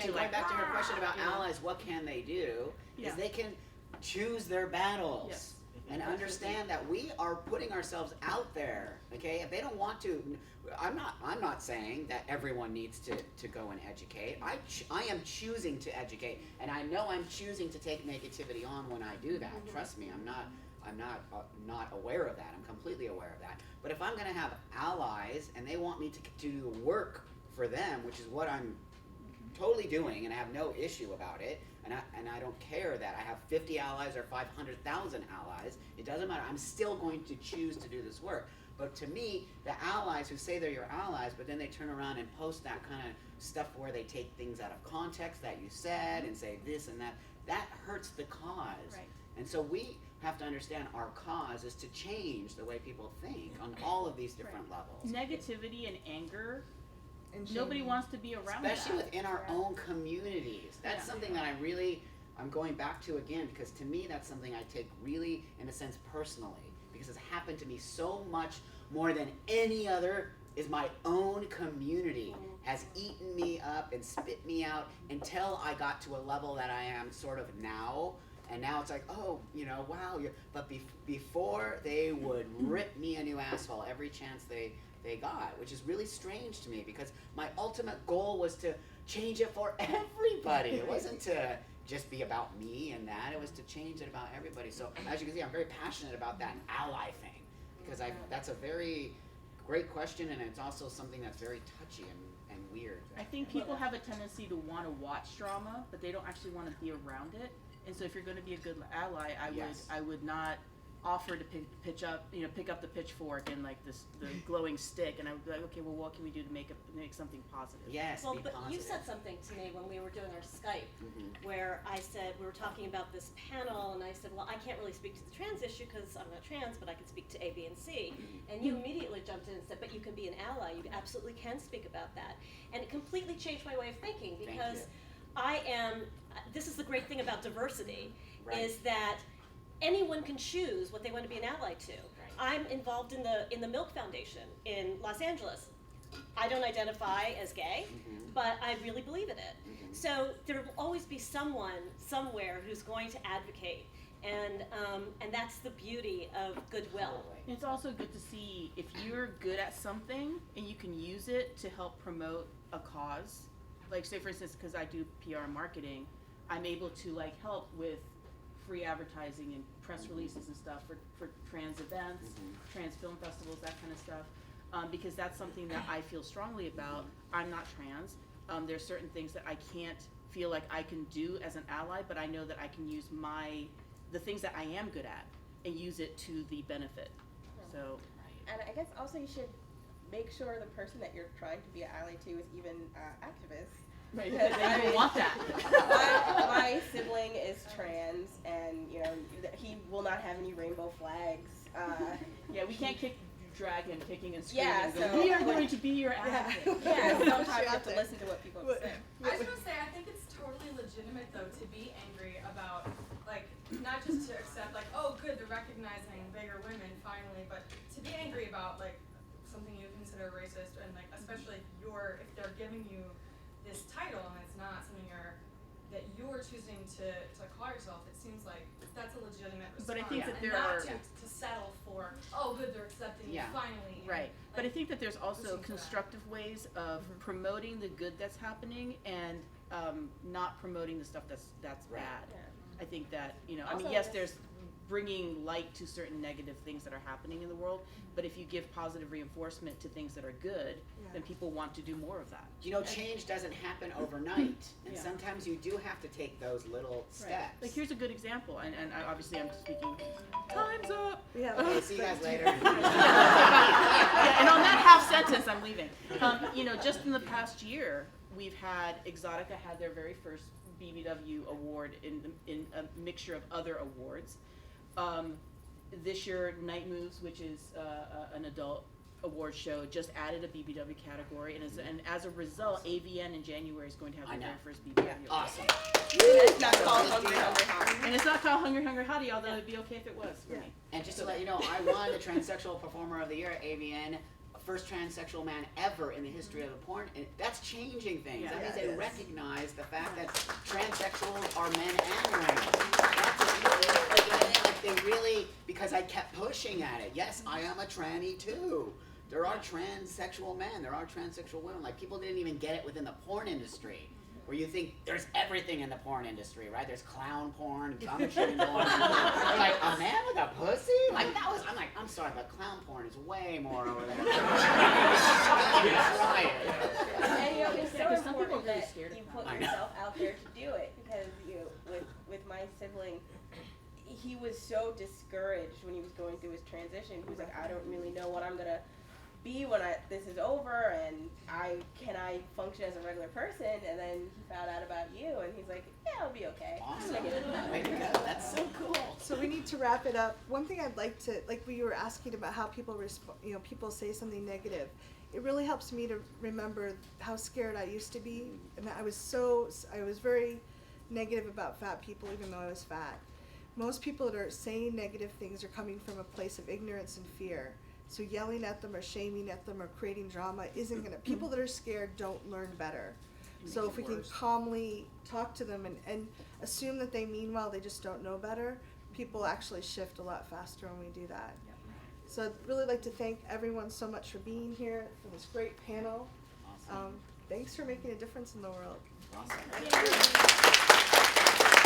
and like, going back to her question about you know? allies, what can they do? Yeah. Is they can choose their battles. Yes. And understand that we are putting ourselves out there, okay? If they don't want to, I'm not saying that everyone needs to go and educate. I am choosing to educate, and I know I'm choosing to take negativity on when I do that. Trust me, I'm not aware of that. I'm completely aware of that. But if I'm going to have allies and they want me to do work for them, which is what I'm totally doing, and I have no issue about it, and I don't care that I have 50 allies or 500,000 allies. It doesn't matter. I'm still going to choose to do this work. But to me, the allies who say they're your allies, but then they turn around and post that kind of stuff where they take things out of context that you said and say this and that, that hurts the cause. Right. And so we have to understand our cause is to change the way people think on all of these different levels. Negativity and anger, And nobody shaming. wants to be around Especially that. within our own communities. That's something that I'm going back to again, because to me that's something I take really, in a sense, personally, because it's happened to me so much more than any other. Is my own community has eaten me up and spit me out until I got to a level that I am sort of now. And now it's like, oh, wow. But before, they would rip me a new asshole every chance they got, which is really strange to me, because my ultimate goal was to change it for everybody. It wasn't to just be about me and that. It was to change it about everybody. So as you can see, I'm very passionate about that ally thing, because that's a very great question, and it's also something that's very touchy and weird. I think people have a tendency to want to watch drama, but they don't actually want to be around it. And so if you're going to be a good ally, I would not offer to pick up the pitchfork and like the glowing stick, and I would be like, okay, well, what can we do to make something positive? Yes, Well, be but positive. you said something to me when we were doing our Skype, where I said, we were talking about this panel, and I said, well, I can't really speak to the trans issue because I'm not trans, but I can speak to A, B, and C. And you immediately jumped in and said, but you can be an ally. You absolutely can speak about that. And it completely changed my way of thinking, because this is the great thing about diversity, is that anyone can choose what they want to be an ally to. I'm involved in the Milk Foundation in Los Angeles. I don't identify as gay, but I really believe in it. So there will always be someone somewhere who's going to advocate, and that's the beauty of goodwill. It's also good to see if you're good at something and you can use it to help promote a cause. Like, say for instance, because I do PR and marketing, I'm able to like help with free advertising and press releases and stuff for trans events, trans film festivals, that kind of stuff, because that's something that I feel strongly about. I'm not trans. There's certain things that I can't feel like I can do as an ally, but I know that I can use the things that I am good at and use it to the benefit. So. And I guess also you should make sure the person that you're trying to be an ally to is even activist. Right, because they don't want that. My sibling is trans, and he will not have any rainbow flags. Yeah, we can't drag him kicking and screaming. Yeah, and go, so we are going to be your advocate. Yeah, sometimes you have to listen to what people say. I was gonna say, I think it's totally legitimate though to be angry about, like, not just to accept like, oh good, they're recognizing bigger women finally, but to be angry about like something you consider racist, and like especially if they're giving you this title and it's not something that you're choosing to call yourself, it seems like that's a legitimate response. But I think that and there not are to settle for, oh good, they're accepting you finally. Right. And, But I like, think that there's also listening to constructive ways of promoting the good that's happening and not promoting the stuff that's bad. I think that, I mean, Also, yes, there's bringing light to certain negative things that are happening in the world, but if you give positive reinforcement to things that are good, then people want to do more of that. Change doesn't happen overnight, and Yeah. sometimes you do have to take those little steps. Like, here's a good example, and obviously I'm speaking, time's up! Okay, see you guys later. Yeah, and on that half sentence, I'm leaving. Just in the past year, we've had Exotica had their very first BBW award in a mixture of other awards. This year, Night Moves, which is an adult award show, just added a BBW category, and as a result, AVN in January is going to have their very first BBW award. Awesome. It's not called Hungry Hungry Hottie. And it's not called Hungry Hungry Hottie, although it'd be okay if it was for me. And just to let you know, I won the Transsexual Performer of the Year at AVN first transsexual man ever in the history of the porn, and that's changing things. Yeah. That means Yeah, they it is. recognize the fact that transsexuals are men and women. Like they really, because I kept pushing at it. Yes, I am a tranny too. There are transsexual men, there are transsexual women. Like people didn't even get it within the porn industry, where you think there's everything in the porn industry, right? There's clown porn, gum chewing porn. They're like, a man with a pussy? Like that was, I'm like, I'm sorry, but clown porn is way more over there. Try it. And you know, it's so Yeah, 'cause some people important are really that scared of you clowns. put I know. yourself out there to do it, because you know, with my sibling, he was so discouraged when he was going through his transition. He was like, I don't really know what I'm gonna be when this is over, and can I function as a regular person? And then he found out about you, and he's like, yeah, I'll be okay. Awesome. I'm gonna get it done. Way to go. That's so cool. So we need to wrap it up. One thing I'd like to, like we were asking about how people people say something negative. It really helps me to remember how scared I used to be, and I was very negative about fat people, even though I was fat. Most people that are saying negative things are coming from a place of ignorance and fear. So yelling at them or shaming at them or creating drama isn't gonna, people that are scared don't learn better. So if we can calmly talk to them and assume that they mean well, they just don't know better, people actually shift a lot faster when we do that. So I'd really like to thank everyone so much for being here for this great panel. Awesome. Thanks for making a difference in the world. Awesome. Thank you.